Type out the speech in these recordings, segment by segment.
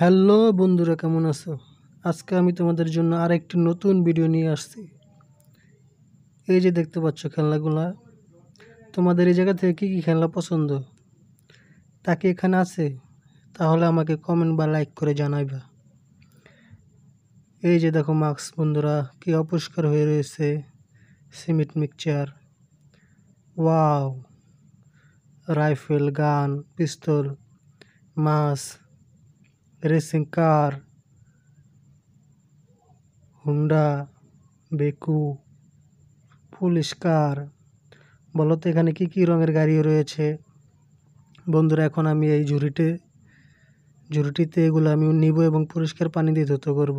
Hello বন্ধুরা, কেমন আছো? আজকে আমি তোমাদের জন্য আরেকটি নতুন ভিডিও নিয়ে আসছি। এই যে দেখতে পাচ্ছ খেলনাগুলা, তোমাদের এই জায়গা থেকে কী খেলনা পছন্দ তা কি এখানে আছে? তাহলে আমাকে কমেন্ট বা লাইক করে জানাইবা। এই যে দেখো মাস্ক বন্ধুরা, কি অপরিষ্কার হয়ে রয়েছে। Cement mixture, wow, rifle, gun, pistol, মাছ, রেসিং কার, হুন্ডা, বেকু, পুলিশ কার। বলো তো এখানে কি কি রঙের গাড়ি রয়েছে বন্ধুরা। এখন আমি এই ঝুড়িটিতে এগুলো আমি নিব এবং পরিষ্কার পানি দিয়ে ধুতে করব।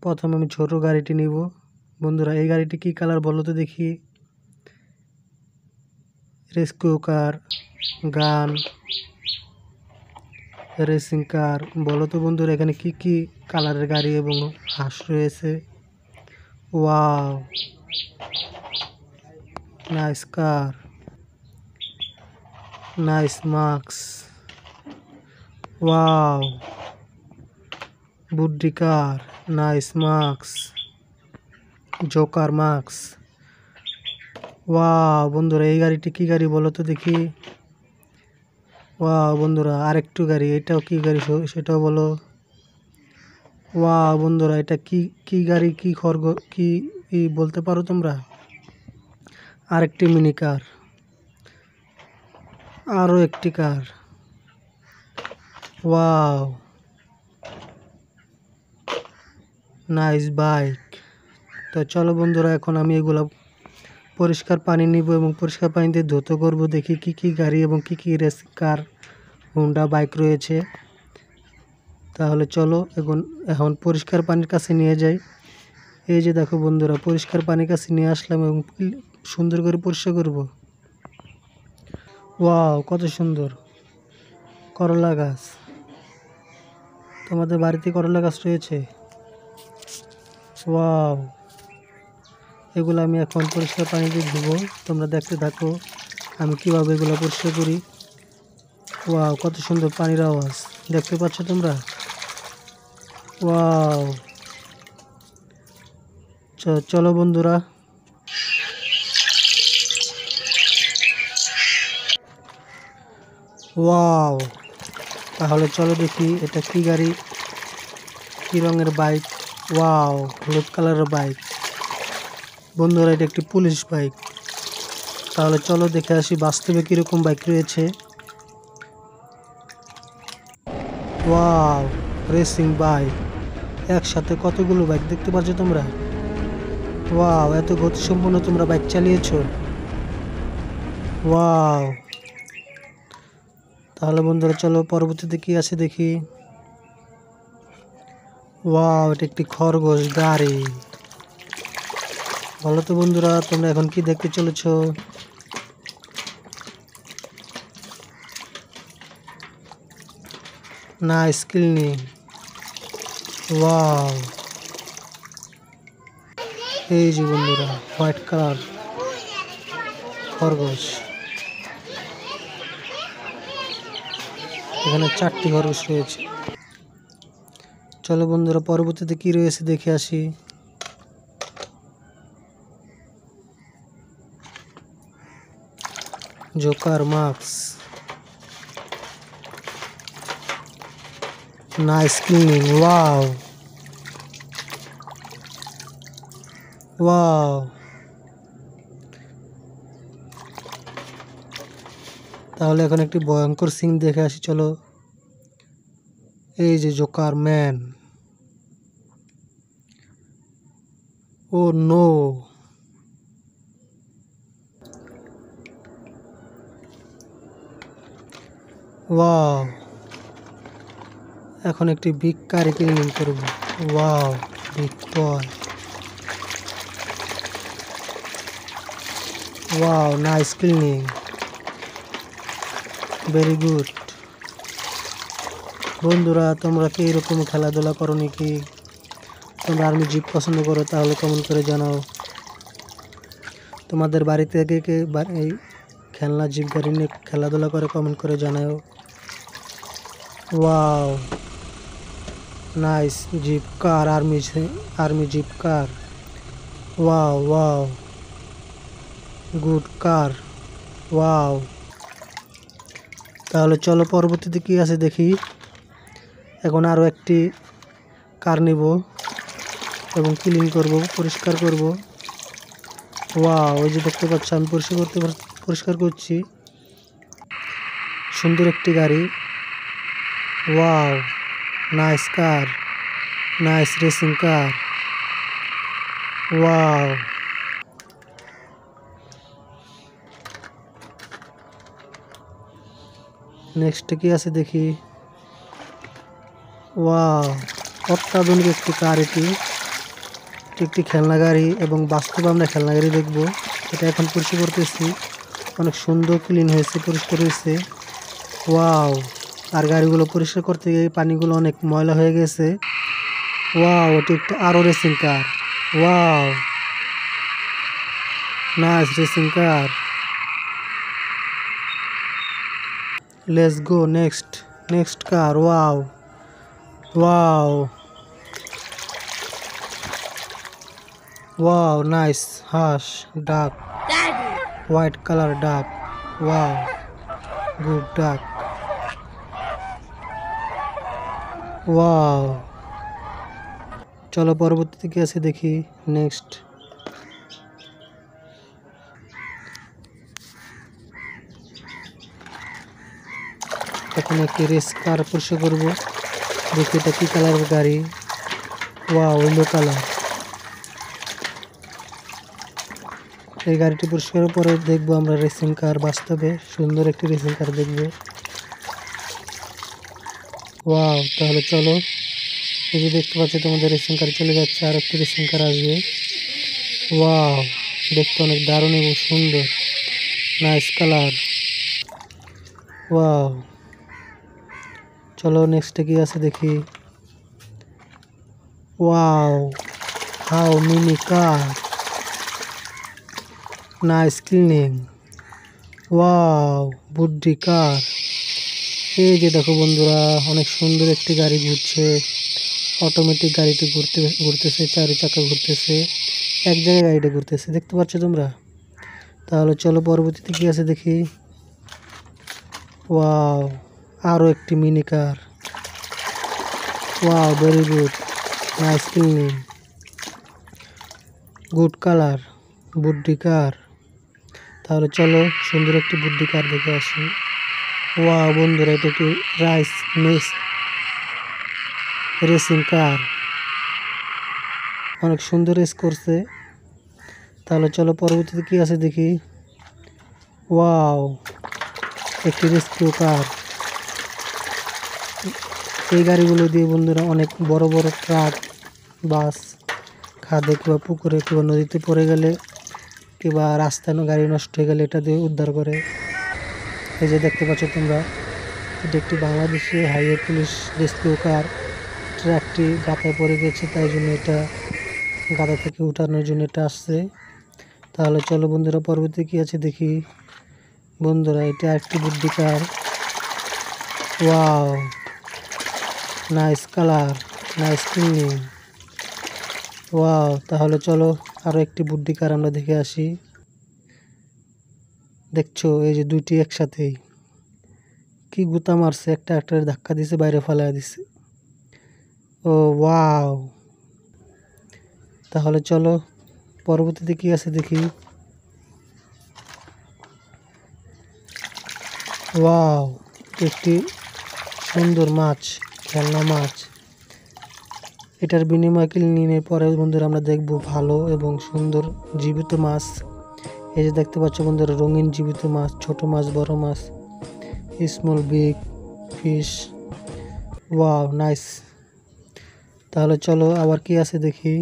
প্রথম আমি ছোট গাড়িটি নিব বন্ধুরা। এই গাড়িটি কি কালার বলো তো দেখি। রেস্কিউ কার, গান, রেসিং কার। বলো তো বন্ধুরা এখানে কি কি কালারের গাড়ি এবং হাঁস রয়েছে। Wow, nice car, nice marks, wow, buddy car, nice marks, joker marks. Wow বন্ধুরা, এই গাড়িটি কি গাড়ি বলো তো দেখি। ওয়াও বন্ধুরা, আরেকটু গাড়ি, এটাও কি গাড়ি সেটাও বলো। ওয়াও বন্ধুরা, এটা কি কি গাড়ি, কি কি বলতে পারো তোমরা? আরেকটি মিনি কার, আরও একটি কার। Wow, nice bike. তো চলো বন্ধুরা, এখন আমি এগুলো পরিষ্কার পানি নিব এবং পরিষ্কার পানি দিয়ে ধুতে করব। দেখি কি কি গাড়ি এবং কি কি রেসিং কার, হুন্ডা বাইক রয়েছে। তাহলে চলো এখন পরিষ্কার পানির কাছে নিয়ে যাই। এই যে দেখো বন্ধুরা, পরিষ্কার পানির কাছে নিয়ে আসলাম এবং সুন্দর করে পরিষ্কার করব। ওয়াও, কত সুন্দর করলা গাছ। তোমাদের বাড়িতে করলা গাছ রয়েছে? ওয়াও, এগুলো আমি এখন পরিষ্কার পানি দিয়ে ধুবো। তোমরা দেখতে থাকো আমি কিভাবে এগুলো পরিষ্কার করি। ওয়াও, কত সুন্দর পানির আওয়াজ, দেখতে পাচ্ছ তোমরা? ওয়াও, চলো বন্ধুরা। ওয়াও, তাহলে চলো দেখি এটা কি গাড়ি, কি রঙের বাইক। ওয়াও, হলুদ কালারের বাইক বন্ধুরা, এটা একটি পুলিশ বাইক। তাহলে চলো দেখে আসি বাস্তবে কিরকম বাইক রয়েছে। Wow, racing bike. একসাথে কতগুলো বাইক দেখতে পাচ্ছ তোমরা। ওয়াও, এত গতিসম্পন্ন তোমরা বাইক চালিয়েছো। ওয়াও, তাহলে বন্ধুরা চলো পরবর্তীতে কি আছে দেখি। ওয়াও, এটা একটি খরগোশ গাড়ি। বলো তো বন্ধুরা তোমরা এখন কি দেখতে চলেছো। Nice cleaning. ওয়াও, এই যে বন্ধুরা হোয়াইট কালার খরগোশ। এখানে 4টি খরগোশ রয়েছে। চলো বন্ধুরা পরবর্তীতে কি রয়েছে দেখে আসি। Joker marks, nice cleaning. Wow, wow, তাহলে এখন একটি ভয়ঙ্কর সিন দেখে আসি চলো। এই যে জোকার ম্যান। ও নো, ওয়াও, এখন একটি বিগ কার ক্লিনিং করব। Wow, big boy. Wow, nice cleaning, very good. বন্ধুরা তোমরা কি এরকম খেলাধুলা করো নাকি? তোমরা আর্মি জিপ পছন্দ করো তাহলে কমেন্ট করে জানাও। তোমাদের বাড়ি থেকে কে এই খেলনা জিপ গাড়ি নিয়ে খেলাধুলা করে কমেন্ট করে জানাও। Wow, nice jeep car, army jeep car. Wow wow, good car, wow. তাহলে চলো পরবর্তীতে কি আছে দেখি। এখন আরও একটি কার নিব এবং ক্লিন করব, পরিষ্কার করব। ওয়াও, ওই যে দেখতে পাচ্ছ আমি পরিষ্কার করছি। সুন্দর একটি গাড়ি। Wow, nice car, nice racing car. Wow, next কি আছে দেখি। ওয়াও, অত্যাধুনিক একটি কার এটি। একটি খেলনা গাড়ি এবং বাস্তবে আমরা খেলনা গাড়ি দেখবো। এটা এখন পরিষ্কার করতেছি। অনেক সুন্দর ক্লিন হয়েছে, পরিষ্কার হয়েছে। ওয়াও, আর গাড়িগুলো পরিষ্কার করতে গিয়ে পানিগুলো অনেক ময়লা হয়ে গেছে। ওয়াও, এটি একটা আরো racing car. Wow, nice racing car. Let's go next car. Wow wow wow, nice হাঁস, ডাক, হোয়াইট কালার ডাক। ওয়াও, গুড ডাক। ওয়াও, চলো পরবর্তীতে কি আছে দেখি। নেক্সট এখন একটি রেস কার পরিষ্কার করবো। দেখি এটা কি কালারের গাড়ি। Wow, yellow colour. এই গাড়িটি পরিষ্কারের পরে দেখবো আমরা রেসিং কার, বাস্তবে সুন্দর একটি রেসিং কার দেখবো। ওয়াও, তাহলে চলো। এই যে দেখতে পাচ্ছ তোমাদের রেসিং কার চলে যাচ্ছে, আর একটি রেসিং কার আসবে। ওয়াও, দেখতে অনেক দারুণ এবং সুন্দর, নাইস কালার। ওয়াও, চলো নেক্সটে কি আছে দেখি। Wow, how mini car, nice cleaning. Wow, বুদ্ধি কার। এই যে দেখো বন্ধুরা, অনেক সুন্দর একটি গাড়ি ঘুরছে। অটোমেটিক গাড়িটি ঘুরতেছে, চারি চাকা ঘুরতেছে, এক জায়গায় গাড়িটা ঘুরতেছে, দেখতে পাচ্ছ তোমরা। তাহলে চলো পরবর্তীতে কি আছে দেখি। ওয়াও, আরও একটি mini car. Wow, very good, nice cleaning, good colour, buddy car. তাহলে চলো সুন্দর একটি বুদ্ধি কার দেখে আসি। ওয়াও বন্ধুরা, এটা একটি রাইস মিস রেসিং কার, অনেক সুন্দর রেস করছে। তাহলে চলো পরবর্তীতে কি আছে দেখি। ওয়াও, একটি রেস্কিউ কার। এই গাড়িগুলো দিয়ে বন্ধুরা অনেক বড় বড় ট্রাক, বাস, খাদে কিংবা পুকুরে কিংবা নদীতে পড়ে গেলে কিংবা রাস্তায় গাড়ি নষ্ট হয়ে গেলে এটা দিয়ে উদ্ধার করে। এই যে দেখতে পাচ্ছ তোমরা, এটা একটি বাংলাদেশি হাইওয়ে পুলিশ রেস্কিউ কার। ট্রাকটি গাতায় পড়ে গেছে, তাই জন্য এটা গাদা থেকে উঠানোর জন্য এটা আসছে। তাহলে চলো বন্ধুরা পরবর্তী কি আছে দেখি। বন্ধুরা, এটা একটি buddy car. Wow, nice colour, nice cleaning. Wow, তাহলে চলো আরও একটি বুদ্ধি কার আমরা দেখে আসি। দেখছো এই যে দুইটি একসাথেই কি গুতা মারছে, একটা ধাক্কা দিছে, বাইরে ফেলা দিছে। ও ওয়াও, তাহলে চলো পরবর্তীতে কি আছে দেখি। ওয়াও, একটি সুন্দর মাছ, খেলনা মাছ। এটার বিনিময় ক্লিনিংয়ের পরে বন্ধুরা আমরা দেখব ভালো এবং সুন্দর জীবিত মাছ। এই যে দেখতে পাচ্ছ বন্ধুরা, রঙিন জীবিত মাছ, ছোট মাছ, বড় মাছ, small big fish. Wow, nice. তাহলে চলো আবার কি আছে দেখি।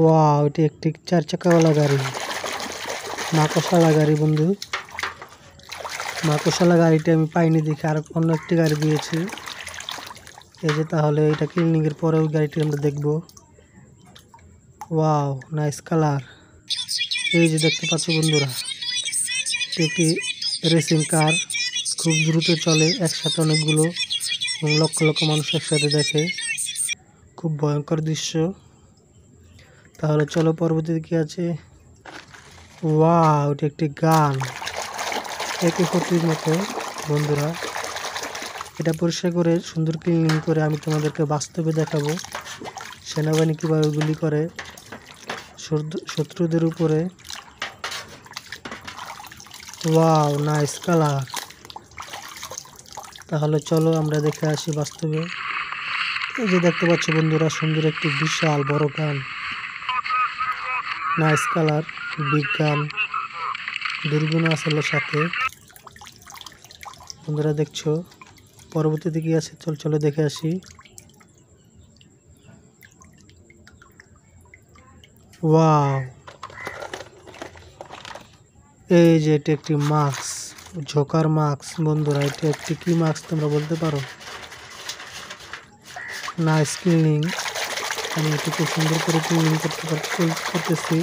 ওয়াও, এটি একটি 4 চাকাওয়ালা গাড়ি, মাকড়সালা গাড়ি বন্ধু। মাকড়সালা গাড়িটা আমি পাইনি দেখে আর অন্য একটি গাড়ি দিয়েছি। এই যে তাহলে এটা ক্লিনিংয়ের পরে ওই গাড়িটি আমরা দেখব। Wow, nice colour. এই যে দেখতে পাচ্ছ বন্ধুরা, একটি রেসিং কার, খুব দ্রুত চলে, একসাথে অনেকগুলো এবং লক্ষ লক্ষ মানুষ একসাথে দেখে, খুব ভয়ঙ্কর দৃশ্য। তাহলে চলো পরবর্তীতে কি আছে। ওয়াও, এটা একটি গান AK-40 মতো বন্ধুরা। এটা পরিষ্কার করে সুন্দর ক্লিনিং করে আমি তোমাদেরকে বাস্তবে দেখাবো সেনাবাহিনী কীভাবে গুলি করে শত্রুদের উপরে। Wow, nice colour. তাহলে চলো আমরা দেখে আসি বাস্তবে। এই যে দেখতে পাচ্ছ বন্ধুরা, সুন্দর একটি বিশাল বড় গান, নাইস কালার, বিগ গান, দূরবীনও আছে সাথে। বন্ধুরা দেখছো পরবর্তীতে কি আছে, চলো দেখে আসি। ওয়াও, এই যে এটা একটি মাস্ক, ঝোকার মাস্ক বন্ধুরা। এটা একটি কি মাস্ক তোমরা বলতে পারো। নাইস ক্লিনিং, আমি এটা খুব সুন্দর করে ক্লিনিং করতেছি।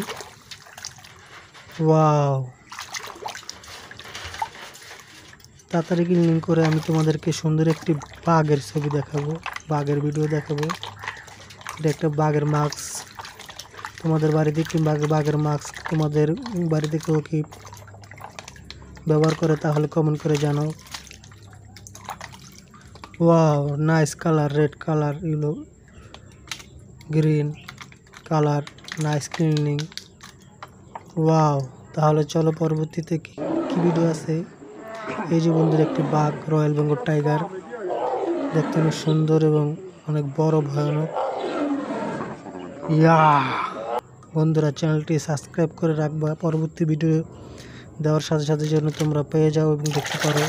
ওয়াও, তাড়াতাড়ি ক্লিনিং করে আমি তোমাদেরকে সুন্দর একটি বাঘের ছবি দেখাবো, বাঘের ভিডিও দেখাবো। এটা একটা বাঘের মাস্ক। তোমাদের বাড়িতে কি বাঘের মাস্ক তোমাদের বাড়িতে কেউ কি ব্যবহার করে তাহলে কমেন্ট করে জানাও। Wow, nice colour, red colour, yellow, green colour, nice cleaning. Wow, তাহলে চলো পরবর্তীতে কি ভিডিও আছে। এই যে বন্ধুরা একটি বাঘ, রয়্যাল বেঙ্গল টাইগার, দেখতে অনেক সুন্দর এবং অনেক বড়, ভয়ানক। ইয়া বন্ধুরা, চ্যানেলটি সাবস্ক্রাইব করে রাখবা পরবর্তী ভিডিও দেওয়ার সাথে সাথে যেন তোমরা পেয়ে যাও এবং দেখতে পারো।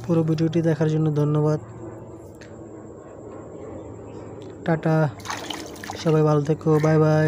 পুরো ভিডিওটি দেখার জন্য ধন্যবাদ। টাটা, সবাই ভালো থেকো, বাই বাই।